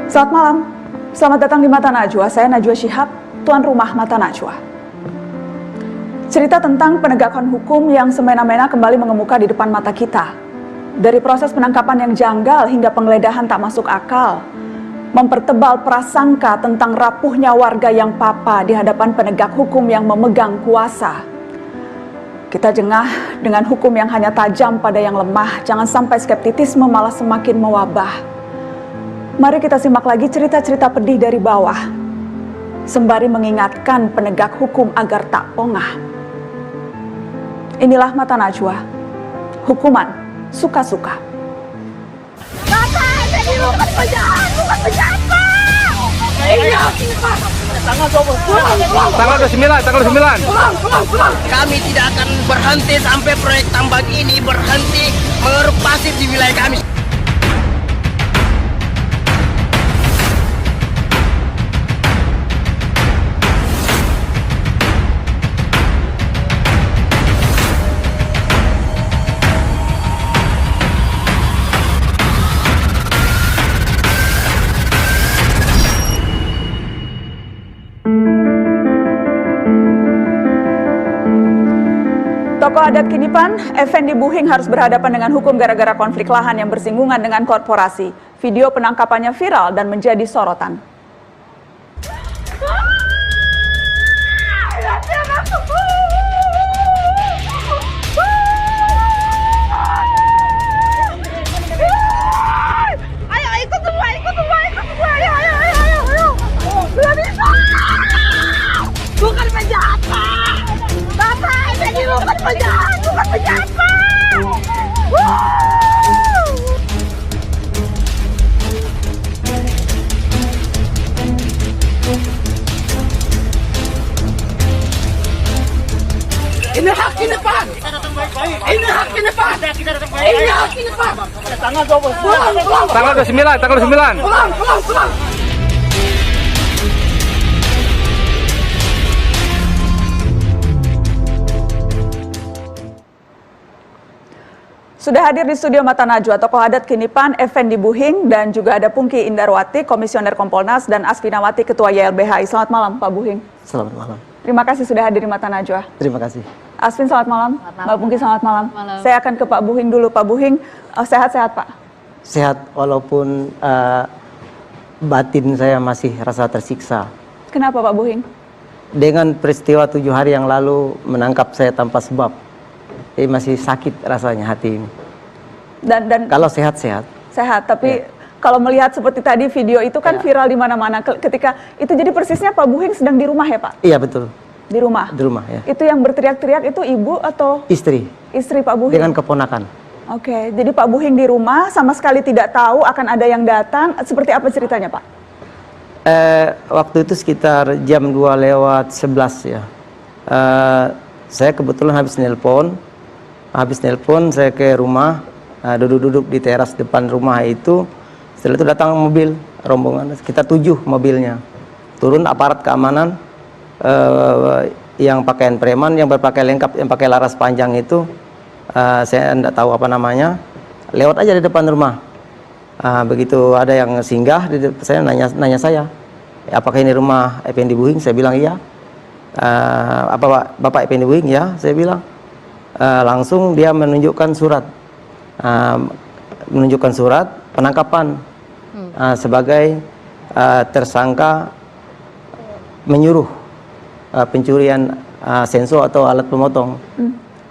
Selamat malam, selamat datang di Mata Najwa. Saya Najwa Shihab, tuan rumah Mata Najwa. Cerita tentang penegakan hukum yang semena-mena kembali mengemuka di depan mata kita. Dari proses penangkapan yang janggal hingga penggeledahan tak masuk akal, mempertebal prasangka tentang rapuhnya warga yang papa di hadapan penegak hukum yang memegang kuasa. Kita jengah dengan hukum yang hanya tajam pada yang lemah, jangan sampai skeptisisme malah semakin mewabah. Mari kita simak lagi cerita-cerita pedih dari bawah, sembari mengingatkan penegak hukum agar tak pongah. Inilah Mata Najwa, hukuman suka-suka. Bapak, jadi bukan penjahat, bukan penjahat, Pak! Iya, Pak! Tanggal 29. Kami tidak akan berhenti sampai proyek tambang ini berhenti mengeruk pasir di wilayah kami. Tokoh adat Kinipan, Effendi Buhing harus berhadapan dengan hukum gara-gara konflik lahan yang bersinggungan dengan korporasi. Video penangkapannya viral dan menjadi sorotan. Ayo, ikut semua, ayo. Belum bisa! Bukan penjahat, Pak! Bapak, jadi bukan penjahat, Pak! Ini hak Kinipan. Ini hak Kinipan. Ini hak Kinipan. Tanggal 29. Pulang. Sudah hadir di studio Mata Najwa, tokoh adat Kinipan, Effendi Buhing, dan juga ada Pungki Indarwati, Komisioner Kompolnas, dan Asfinawati, Ketua YLBHI. Selamat malam, Pak Buhing. Selamat malam. Terima kasih sudah hadir di Mata Najwa. Terima kasih. Asvin, selamat malam. Mbak Pungki, selamat malam. Malam. Saya akan ke Pak Buhing dulu. Pak Buhing, sehat-sehat, Pak? Sehat walaupun batin saya masih rasa tersiksa. Kenapa, Pak Buhing? Dengan peristiwa 7 hari yang lalu menangkap saya tanpa sebab. Masih sakit rasanya hati ini. Dan Kalau sehat-sehat. sehat, tapi Ya. kalau melihat seperti tadi video itu kan Ya. viral di mana-mana. Ketika itu jadi persisnya Pak Buhing sedang di rumah ya, Pak? Iya betul. Di rumah. Di rumah ya. Itu yang berteriak-teriak itu ibu atau Istri istri Pak Buhing? dengan keponakan. Oke, jadi Pak Buhing di rumah sama sekali tidak tahu akan ada yang datang. Seperti apa ceritanya, Pak? Waktu itu sekitar jam 2:11 ya. Saya kebetulan habis nelpon. Saya ke rumah, duduk-duduk di teras depan rumah itu. Setelah itu datang mobil rombongan, kita 7 mobilnya. Turun aparat keamanan yang pakaian preman, yang berpakaian lengkap, yang pakai laras panjang itu. Saya tidak tahu apa namanya. Lewat aja di depan rumah. Begitu ada yang singgah, saya nanya saya, apakah ini rumah Effendi Buhing? Saya bilang iya. Apa Bapak Effendi Buhing? Ya, saya bilang. Langsung dia menunjukkan surat penangkapan sebagai tersangka menyuruh pencurian senso atau alat pemotong.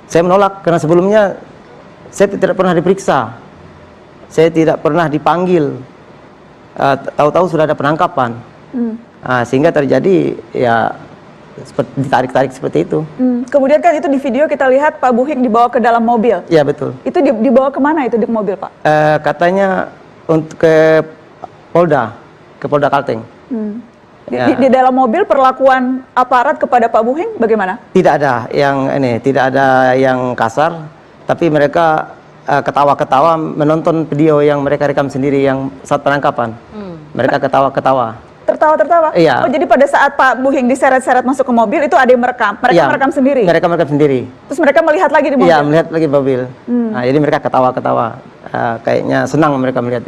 Saya menolak karena sebelumnya saya tidak pernah diperiksa, saya tidak pernah dipanggil, tahu-tahu sudah ada penangkapan, sehingga terjadi ya ditarik-tarik seperti itu. Kemudian kan itu di video kita lihat Pak Buhing dibawa ke dalam mobil. Iya betul. Itu dibawa kemana itu di mobil, Pak? Katanya untuk ke Polda Kalteng. Ya. Di dalam mobil perlakuan aparat kepada Pak Buhing bagaimana? Tidak ada yang kasar, tapi mereka ketawa-ketawa menonton video yang mereka rekam sendiri yang saat penangkapan. Mereka ketawa-ketawa. Tertawa-tertawa? Iya. Oh, jadi pada saat Pak Buhing diseret-seret masuk ke mobil itu ada yang merekam? Mereka Iya, merekam sendiri? Mereka merekam sendiri. Terus mereka melihat lagi di mobil? Iya, melihat lagi mobil. Nah, jadi mereka ketawa-ketawa. Kayaknya senang mereka melihat.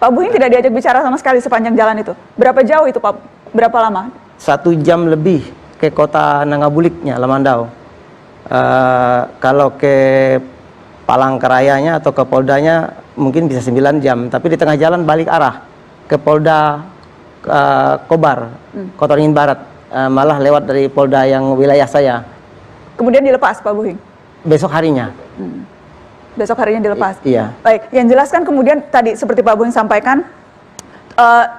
Pak Buhing tidak diajak bicara sama sekali sepanjang jalan itu. Berapa jauh itu Pak? Berapa lama? 1 jam lebih ke kota Nangabuliknya, Lamandau. Kalau ke Palangkarayanya atau ke Poldanya mungkin bisa 9 jam. Tapi di tengah jalan balik arah ke Polda Kobar, Kota Waringin Barat. Malah lewat dari Polda yang wilayah saya. Kemudian dilepas Pak Buhing? Besok harinya. Besok harinya dilepas? Iya. Baik, yang jelas kan kemudian tadi seperti Pak Buhing sampaikan,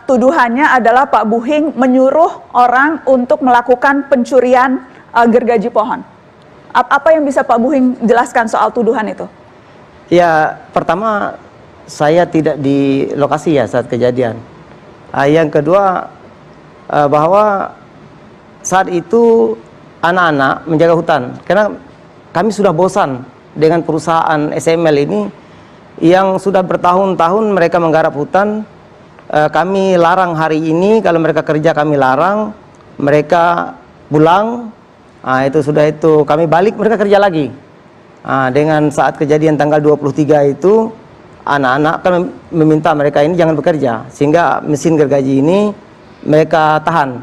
tuduhannya adalah Pak Buhing menyuruh orang untuk melakukan pencurian gergaji pohon. Apa yang bisa Pak Buhing jelaskan soal tuduhan itu? Ya, pertama saya tidak di lokasi ya saat kejadian. Yang kedua, bahwa saat itu anak-anak menjaga hutan. Karena kami sudah bosan dengan perusahaan SML ini yang sudah bertahun-tahun mereka menggarap hutan. Kami larang hari ini, kalau mereka kerja kami larang, mereka pulang. Itu sudah itu, kami balik mereka kerja lagi. Dengan saat kejadian tanggal 23 itu, anak-anak kan meminta mereka ini jangan bekerja, sehingga mesin gergaji ini mereka tahan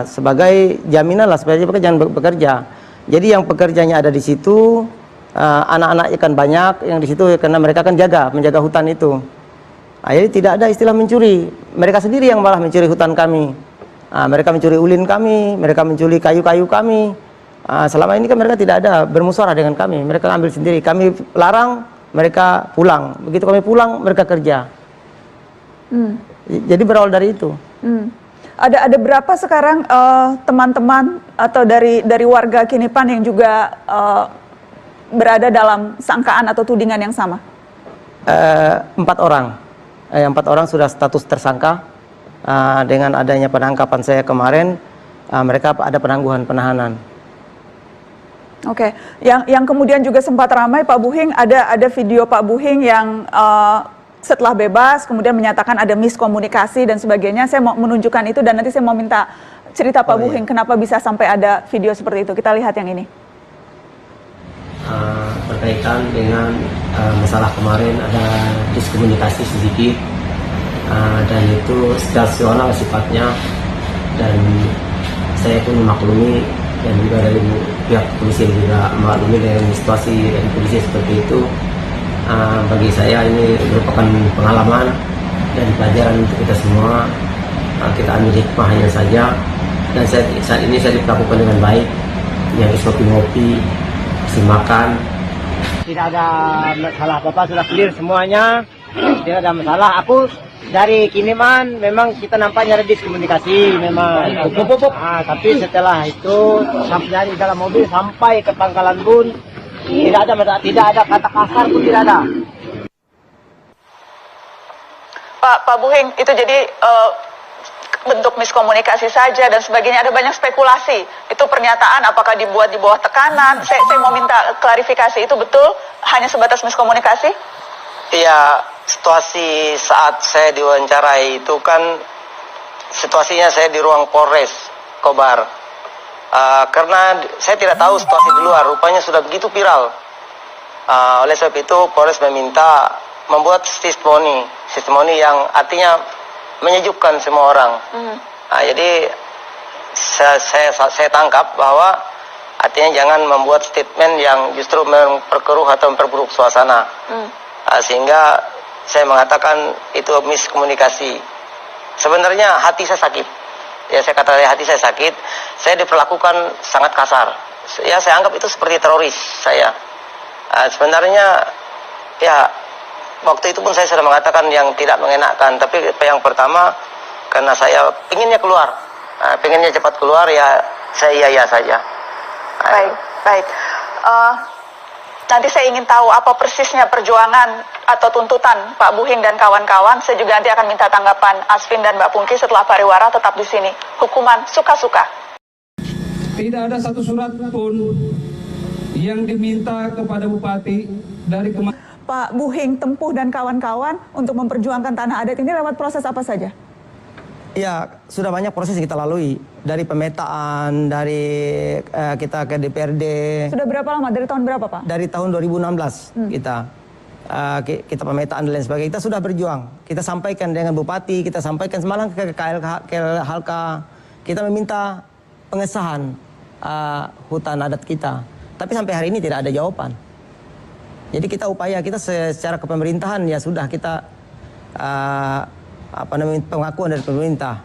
sebagai jaminan lah supaya mereka jangan bekerja. Jadi yang pekerjanya ada di situ, anak-anak ikan banyak yang di situ karena mereka kan menjaga hutan itu. Jadi tidak ada istilah mencuri, mereka sendiri yang malah mencuri hutan kami. Mereka mencuri ulin kami, mereka mencuri kayu-kayu kami. Selama ini kan mereka tidak ada bermusyawarah dengan kami, mereka ambil sendiri. Kami larang, mereka pulang. Begitu kami pulang, mereka kerja. Jadi berawal dari itu. Ada berapa sekarang teman-teman atau dari warga Kinipan yang juga berada dalam sangkaan atau tudingan yang sama? 4 orang. 4 orang sudah status tersangka. Dengan adanya penangkapan saya kemarin, mereka ada penangguhan penahanan. Oke, yang kemudian juga sempat ramai Pak Buhing, ada video Pak Buhing yang setelah bebas kemudian menyatakan ada miskomunikasi dan sebagainya. Saya mau menunjukkan itu dan nanti saya mau minta cerita Pak Buhing kenapa bisa sampai ada video seperti itu. Kita lihat yang ini. Berkaitan dengan masalah kemarin ada diskomunikasi sedikit, dan itu situasional sifatnya, dan saya pun memaklumi dan juga dari pihak polisi juga memaklumi dengan situasi dari polisi seperti itu. Bagi saya ini merupakan pengalaman dan pelajaran untuk kita semua. Kita ambil hikmahnya saja, dan saat ini saya diperlakukan dengan baik, yang ngopi-ngopi, kasih makan. Tidak ada masalah, Bapak sudah clear semuanya, tidak ada masalah. Aku dari Kiniman memang kita nampaknya ada diskomunikasi memang. Tapi setelah itu sampai dari dalam mobil sampai ke Pangkalan Bun, tidak ada masalah, tidak ada kata kasar pun tidak ada. Pak Buhing, itu jadi bentuk miskomunikasi saja dan sebagainya, ada banyak spekulasi. Itu pernyataan apakah dibuat di bawah tekanan? Saya mau minta klarifikasi, itu betul hanya sebatas miskomunikasi? Iya, situasi saat saya diwawancarai itu kan situasinya saya di ruang Polres Kobar. Karena saya tidak tahu situasi di luar, rupanya sudah begitu viral. Oleh sebab itu Polres meminta membuat testimoni yang artinya menyejukkan semua orang. Jadi saya tangkap bahwa artinya jangan membuat statement yang justru memperkeruh atau memperburuk suasana. Sehingga saya mengatakan itu miskomunikasi. Sebenarnya hati saya sakit. Ya, saya katakan hati saya sakit. Saya diperlakukan sangat kasar. Ya, saya anggap itu seperti teroris saya. Sebenarnya ya waktu itu pun saya sudah mengatakan yang tidak mengenakkan. Tapi yang pertama karena saya pinginnya keluar, pinginnya cepat keluar, ya saya iya saja. Baik. Nanti saya ingin tahu apa persisnya perjuangan atau tuntutan Pak Buhing dan kawan-kawan. Saya juga nanti akan minta tanggapan Asvin dan Mbak Pungki setelah pariwara. Tetap di sini. Hukuman suka-suka. Tidak ada satu surat pun yang diminta kepada Bupati dari Pak Buhing, Tempuh dan kawan-kawan untuk memperjuangkan tanah adat ini lewat proses apa saja? Ya, sudah banyak proses yang kita lalui. Dari pemetaan, dari kita ke DPRD. Sudah berapa lama? Dari tahun berapa, Pak? Dari tahun 2016 kita. kita pemetaan dan lain sebagainya. Kita sudah berjuang. Kita sampaikan dengan Bupati, kita sampaikan semalam ke KLHK. Kita meminta pengesahan hutan adat kita. Tapi sampai hari ini tidak ada jawaban. Jadi kita upaya kita secara kepemerintahan ya sudah kita pengakuan dari pemerintah.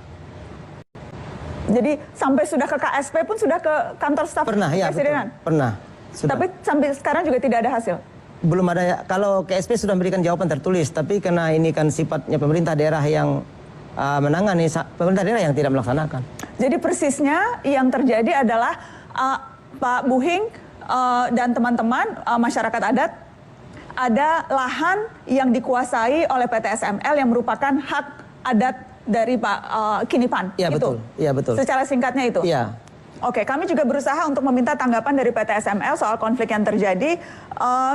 Jadi sampai sudah ke KSP pun sudah ke kantor staf Pernah ya, kepresidenan? betul. Pernah. Sudah. Tapi sampai sekarang juga tidak ada hasil? Belum ada ya. Kalau KSP sudah memberikan jawaban tertulis, tapi karena ini kan sifatnya pemerintah daerah yang menangani, pemerintah daerah yang tidak melaksanakan. Jadi persisnya yang terjadi adalah Pak Buhing dan teman-teman masyarakat adat ada lahan yang dikuasai oleh PT SML yang merupakan hak adat dari Pak Kinipan. Iya betul. Iya betul. Secara singkatnya itu. Iya. Oke, kami juga berusaha untuk meminta tanggapan dari PT SML soal konflik yang terjadi.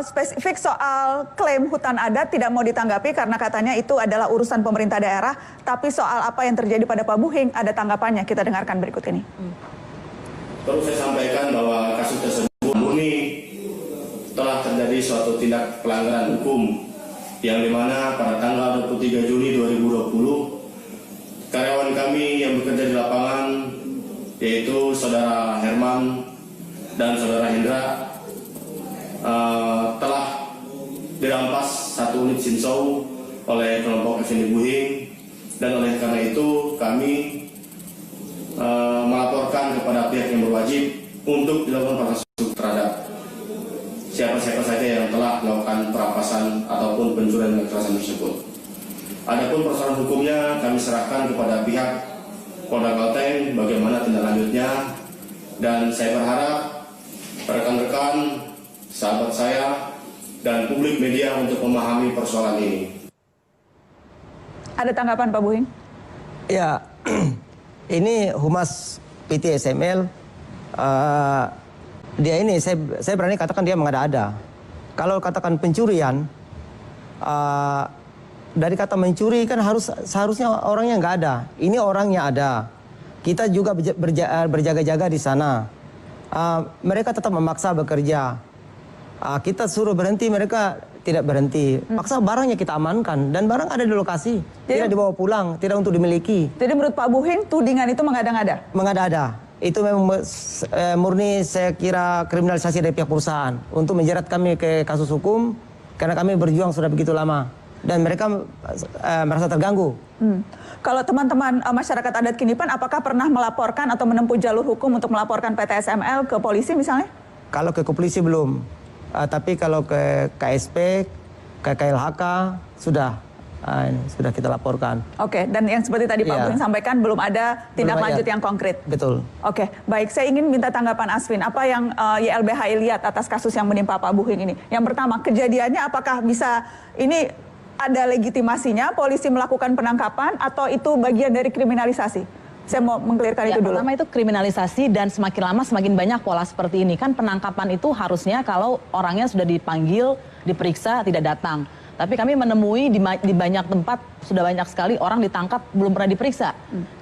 Spesifik soal klaim hutan adat tidak mau ditanggapi karena katanya itu adalah urusan pemerintah daerah. Tapi soal apa yang terjadi pada Pak Buhing ada tanggapannya. Kita dengarkan berikut ini. Perlu saya sampaikan bahwa kasus tersebut murni telah terjadi suatu tindak pelanggaran hukum yang dimana pada tanggal 23 Juni 2020 karyawan kami yang bekerja di lapangan yaitu Saudara Herman dan Saudara Hendra telah dirampas satu unit Sinsau oleh kelompok Effendi Buhing, dan oleh karena itu kami melaporkan kepada pihak yang berwajib untuk dilakukan proses hukum terhadap siapa-siapa saja yang telah melakukan perampasan ataupun pencurian dengan kekerasan tersebut. Adapun persoalan hukumnya kami serahkan kepada pihak Polda Kalteng bagaimana tindak lanjutnya, dan saya berharap rekan-rekan, sahabat saya, dan publik media untuk memahami persoalan ini. Ada tanggapan Pak Buhing? Ya, ini Humas PT SML, dia ini saya berani katakan dia mengada-ada. Kalau katakan pencurian, dari kata mencuri kan seharusnya orangnya nggak ada. Ini orangnya ada. Kita juga berjaga-jaga di sana. Mereka tetap memaksa bekerja. Kita suruh berhenti, mereka tidak berhenti. Paksa barangnya kita amankan dan barang ada di lokasi. Tidak dibawa pulang, tidak untuk dimiliki. Jadi menurut Pak Buhing tudingan itu mengada-ngada? Mengada-ada. Itu memang murni saya kira kriminalisasi dari pihak perusahaan untuk menjerat kami ke kasus hukum karena kami berjuang sudah begitu lama. Dan mereka merasa terganggu. Kalau teman-teman masyarakat adat Kinipan, apakah pernah melaporkan atau menempuh jalur hukum untuk melaporkan PT SML ke polisi misalnya? Kalau ke polisi belum, tapi kalau ke KSP, ke KLHK sudah kita laporkan. Oke, dan yang seperti tadi Pak Buhing sampaikan belum ada tindak lanjut yang konkret. Betul. Oke, baik. Saya ingin minta tanggapan Aswin. Apa yang YLBHI lihat atas kasus yang menimpa Pak Buhing ini? Yang pertama, kejadiannya apakah bisa ini ada legitimasinya polisi melakukan penangkapan atau itu bagian dari kriminalisasi? Saya mau mengklirkan itu dulu. Pertama itu kriminalisasi, dan semakin lama semakin banyak pola seperti ini. Kan penangkapan itu harusnya kalau orangnya sudah dipanggil, diperiksa, tidak datang. Tapi kami menemui di banyak tempat sudah banyak sekali orang ditangkap belum pernah diperiksa.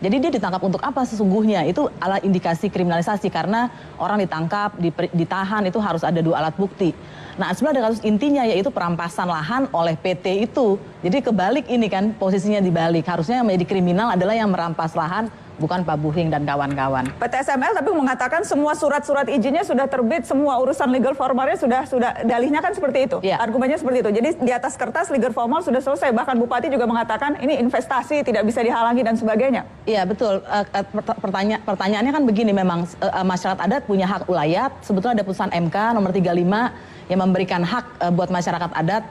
Jadi dia ditangkap untuk apa sesungguhnya? Itu adalah indikasi kriminalisasi karena orang ditangkap, ditahan itu harus ada 2 alat bukti. Nah sebenarnya ada kasus intinya yaitu perampasan lahan oleh PT itu. Jadi kebalik ini kan posisinya dibalik. Harusnya yang menjadi kriminal adalah yang merampas lahan, bukan Pak Buhing dan kawan-kawan. PT SML tapi mengatakan semua surat-surat izinnya sudah terbit, semua urusan legal formalnya sudah dalihnya kan seperti itu. Argumennya seperti itu. Jadi di atas kertas legal formal sudah selesai. Bahkan Bupati juga mengatakan ini investasi tidak bisa dihalangi dan sebagainya. Iya betul. Pertanyaannya kan begini, memang masyarakat adat punya hak ulayat. Sebetulnya ada putusan MK nomor 35 yang memberikan hak buat masyarakat adat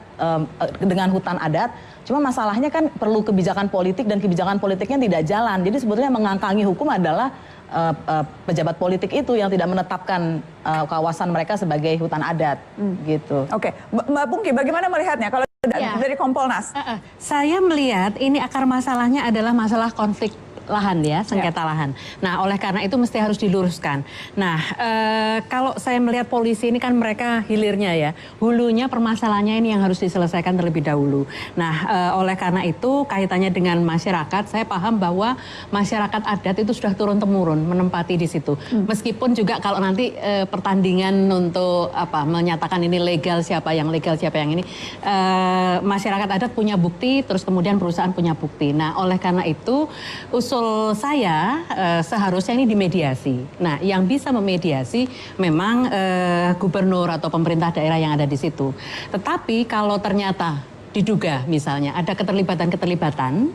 dengan hutan adat. Cuma masalahnya kan perlu kebijakan politik dan kebijakan politiknya tidak jalan. Jadi sebetulnya mengangkangi hukum adalah pejabat politik itu yang tidak menetapkan kawasan mereka sebagai hutan adat. Gitu. Oke, Mbak Pungki bagaimana melihatnya kalau dari Kompolnas? Saya melihat ini akar masalahnya adalah masalah konflik lahan ya, sengketa lahan. Nah, oleh karena itu mesti harus diluruskan. Nah, kalau saya melihat polisi ini kan mereka hilirnya ya, hulunya permasalahannya ini yang harus diselesaikan terlebih dahulu. Nah, oleh karena itu kaitannya dengan masyarakat, saya paham bahwa masyarakat adat itu sudah turun-temurun menempati di situ. Meskipun juga kalau nanti pertandingan untuk menyatakan ini legal siapa yang legal siapa yang ini, masyarakat adat punya bukti, terus kemudian perusahaan punya bukti. Nah, oleh karena itu usul saya seharusnya ini dimediasi. Nah, yang bisa memediasi memang gubernur atau pemerintah daerah yang ada di situ. Tetapi kalau ternyata diduga misalnya ada keterlibatan-keterlibatan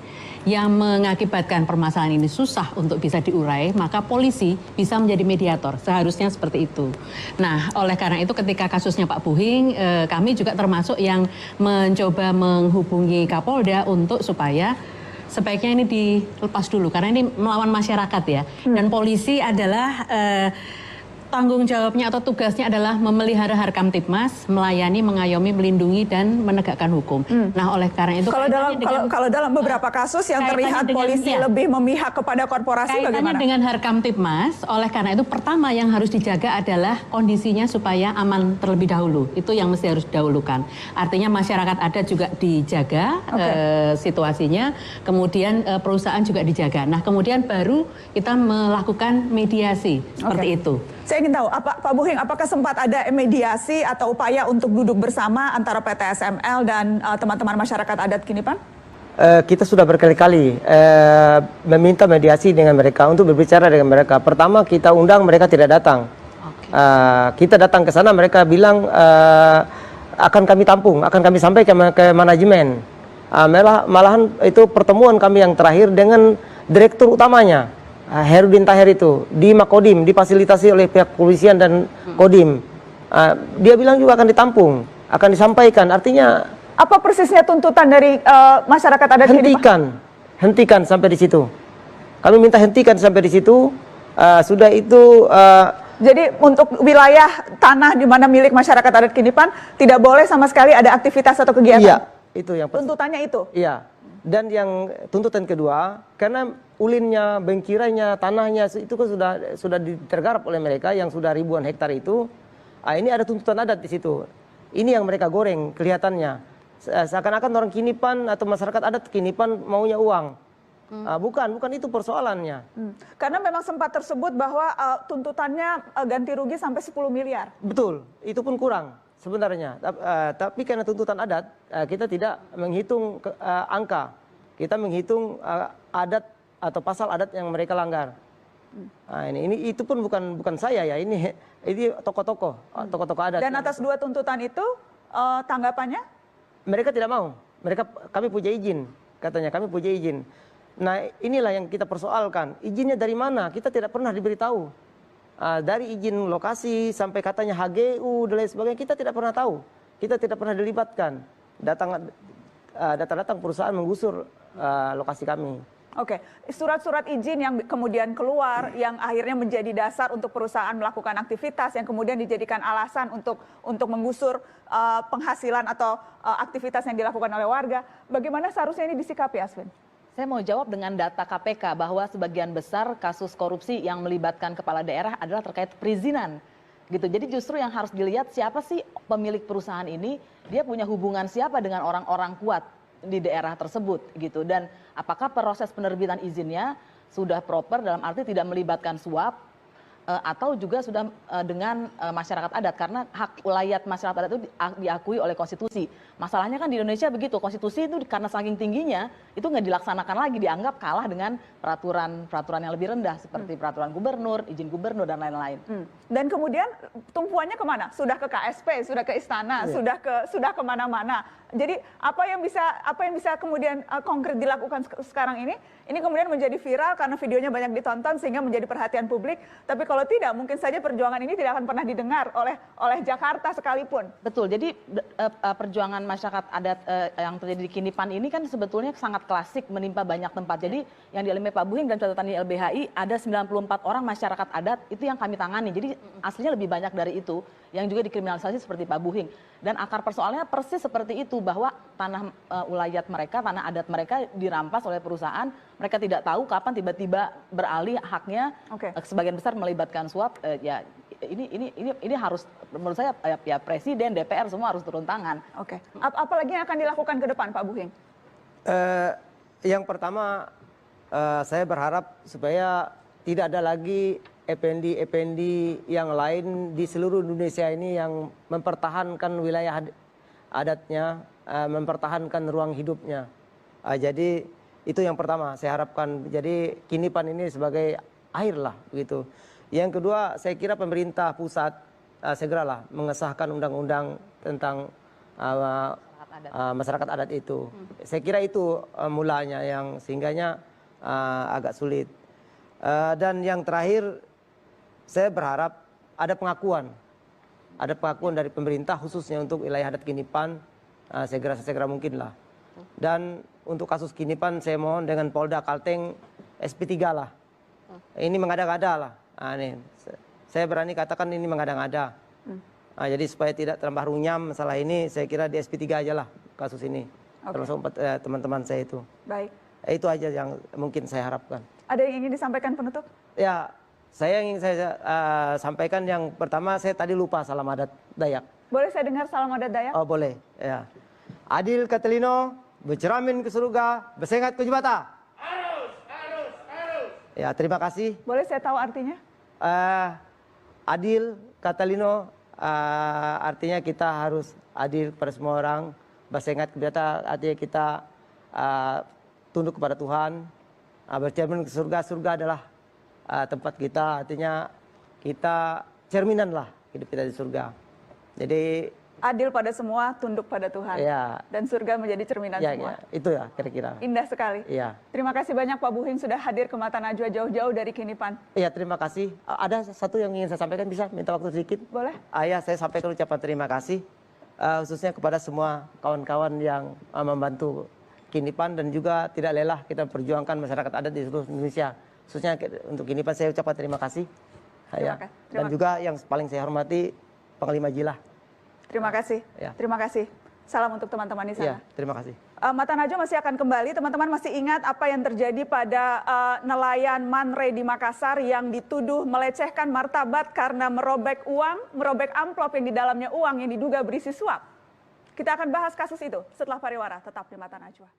yang mengakibatkan permasalahan ini susah untuk bisa diurai, maka polisi bisa menjadi mediator. Seharusnya seperti itu. Nah, oleh karena itu ketika kasusnya Pak Buhing, kami juga termasuk yang mencoba menghubungi Kapolda untuk supaya sebaiknya ini dilepas dulu karena ini melawan masyarakat ya. Dan polisi adalah tanggung jawabnya atau tugasnya adalah memelihara Harkamtibmas, melayani, mengayomi, melindungi dan menegakkan hukum. Nah, oleh karena itu kalau dalam beberapa kasus yang terlihat polisi lebih memihak kepada korporasi kaitannya bagaimana? dengan Harkamtibmas, oleh karena itu pertama yang harus dijaga adalah kondisinya supaya aman terlebih dahulu. Itu yang mesti harus didahulukan. Artinya masyarakat adat juga dijaga situasinya, kemudian perusahaan juga dijaga. Nah, kemudian baru kita melakukan mediasi seperti itu. Saya ingin tahu, Pak Buhing, apakah sempat ada mediasi atau upaya untuk duduk bersama antara PT SML dan teman-teman masyarakat adat Kinipan? Kita sudah berkali-kali meminta mediasi dengan mereka untuk berbicara dengan mereka. Pertama kita undang, mereka tidak datang. Kita datang ke sana, mereka bilang akan kami tampung, akan kami sampaikan ke manajemen. Malahan itu pertemuan kami yang terakhir dengan direktur utamanya, Herudin Tahir itu di Makodim, difasilitasi oleh pihak kepolisian dan Kodim. Dia bilang juga akan ditampung, akan disampaikan. Artinya apa persisnya tuntutan dari masyarakat adat? Hentikan sampai di situ. Kami minta hentikan sampai di situ. Sudah itu. Jadi untuk wilayah tanah di mana milik masyarakat adat Kinipan tidak boleh sama sekali ada aktivitas atau kegiatan. Iya, itu yang tuntutannya itu. Iya. Dan yang tuntutan kedua, karena ulinnya, bengkiranya, tanahnya itu kan sudah tergarap oleh mereka yang sudah ribuan hektar itu. Ini ada tuntutan adat di situ. Ini yang mereka goreng kelihatannya. Seakan-akan orang Kinipan atau masyarakat adat Kinipan maunya uang. Bukan itu persoalannya. Karena memang sempat tersebut bahwa tuntutannya ganti rugi sampai 10 miliar. Betul, itu pun kurang sebenarnya. Tapi karena tuntutan adat, kita tidak menghitung angka. Kita menghitung adat atau pasal adat yang mereka langgar. Ini itu pun bukan saya ya, ini tokoh-tokoh adat. Dan atas dua tuntutan itu tanggapannya? Mereka tidak mau. Kami punya izin, katanya kami punya izin. Nah, inilah yang kita persoalkan. Izinnya dari mana? Kita tidak pernah diberitahu. Dari izin lokasi sampai katanya HGU dan lain sebagainya, kita tidak pernah tahu. Kita tidak pernah dilibatkan. Datang perusahaan menggusur lokasi kami. Oke, surat-surat izin yang kemudian keluar, yang akhirnya menjadi dasar untuk perusahaan melakukan aktivitas, yang kemudian dijadikan alasan untuk menggusur penghasilan atau aktivitas yang dilakukan oleh warga. Bagaimana seharusnya ini disikapi, Aswin? Saya mau jawab dengan data KPK bahwa sebagian besar kasus korupsi yang melibatkan kepala daerah adalah terkait perizinan. Gitu. Jadi justru yang harus dilihat siapa sih pemilik perusahaan ini, dia punya hubungan siapa dengan orang-orang kuat di daerah tersebut gitu. Dan apakah proses penerbitan izinnya sudah proper dalam arti tidak melibatkan suap atau juga sudah dengan masyarakat adat, karena hak wilayah masyarakat adat itu diakui oleh konstitusi. Masalahnya kan di Indonesia begitu, konstitusi itu karena saking tingginya itu nggak dilaksanakan lagi, dianggap kalah dengan peraturan yang lebih rendah seperti peraturan gubernur, izin gubernur dan lain-lain. Dan kemudian tumpuannya kemana? Sudah ke KSP, sudah ke istana, sudah kemana-mana. Jadi apa yang bisa kemudian konkret dilakukan sekarang ini kemudian menjadi viral karena videonya banyak ditonton sehingga menjadi perhatian publik. Tapi kalau Kalau tidak, mungkin saja perjuangan ini tidak akan pernah didengar oleh Jakarta sekalipun. Betul, jadi perjuangan masyarakat adat yang terjadi di Kinipan ini kan sebetulnya sangat klasik menimpa banyak tempat. Jadi yang dialami Pak Buhing dan catatan di LBHI ada 94 orang masyarakat adat itu yang kami tangani. Jadi aslinya lebih banyak dari itu yang juga dikriminalisasi seperti Pak Buhing. Dan akar persoalannya persis seperti itu, bahwa tanah ulayat mereka, tanah adat mereka dirampas oleh perusahaan. Mereka tidak tahu kapan tiba-tiba beralih haknya. Sebagian besar melibatkan suap. Ya ini harus menurut saya ya Presiden, DPR semua harus turun tangan. Apalagi yang akan dilakukan ke depan, Pak Buhing? Yang pertama, saya berharap supaya tidak ada lagi Effendi yang lain di seluruh Indonesia ini yang mempertahankan wilayah adatnya, mempertahankan ruang hidupnya. Jadi itu yang pertama saya harapkan. Jadi Kinipan ini sebagai akhir lah begitu. Yang kedua, saya kira pemerintah pusat segeralah mengesahkan undang-undang tentang masyarakat adat itu. Saya kira itu mulanya yang sehingganya agak sulit. Dan yang terakhir, saya berharap ada pengakuan dari pemerintah khususnya untuk wilayah adat Kinipan segera mungkin lah. Dan untuk kasus Kinipan saya mohon dengan Polda Kalteng SP3 lah. Ini mengada-ngada lah. Saya berani katakan ini mengada-ngada. Jadi supaya tidak tambah runyam masalah ini, saya kira di SP3 aja lah kasus ini. Termasuk teman-teman saya itu. Baik. Itu aja yang mungkin saya harapkan. Ada yang ingin disampaikan penutup? Ya, saya ingin saya sampaikan yang pertama, saya tadi lupa salam adat Dayak. Boleh saya dengar salam adat Dayak? Oh boleh, ya. Adil Katelino, berceramin ke surga, bersengat ke jubata. Harus. Ya, terima kasih. Boleh saya tahu artinya? Adil Katelino artinya kita harus adil kepada semua orang. Bersengat ke jubata artinya kita tunduk kepada Tuhan. Bercermin ke surga, surga adalah tempat kita, artinya kita cerminan lah hidup kita di surga. Jadi adil pada semua, tunduk pada Tuhan. Ya. Dan surga menjadi cerminan semua. Ya, itu ya kira-kira. Indah sekali. Iya. Terima kasih banyak Pak Buhing sudah hadir ke Mata Najwa jauh-jauh dari Kinipan. Iya, terima kasih. Ada satu yang ingin saya sampaikan, bisa minta waktu sedikit? Boleh. Ya, saya sampaikan ucapan terima kasih khususnya kepada semua kawan-kawan yang membantu Kinipan dan juga tidak lelah kita perjuangkan masyarakat adat di seluruh Indonesia. Khususnya untuk Kinipan saya ucapkan terima kasih. Dan juga yang paling saya hormati Panglima Jilah. Terima kasih. Ya. Terima kasih. Salam untuk teman-teman di sana. Ya, terima kasih. Mata Najwa masih akan kembali. Teman-teman masih ingat apa yang terjadi pada nelayan Manre di Makassar yang dituduh melecehkan martabat karena merobek amplop yang di dalamnya uang yang diduga berisi suap. Kita akan bahas kasus itu setelah pariwara. Tetap di Mata Najwa.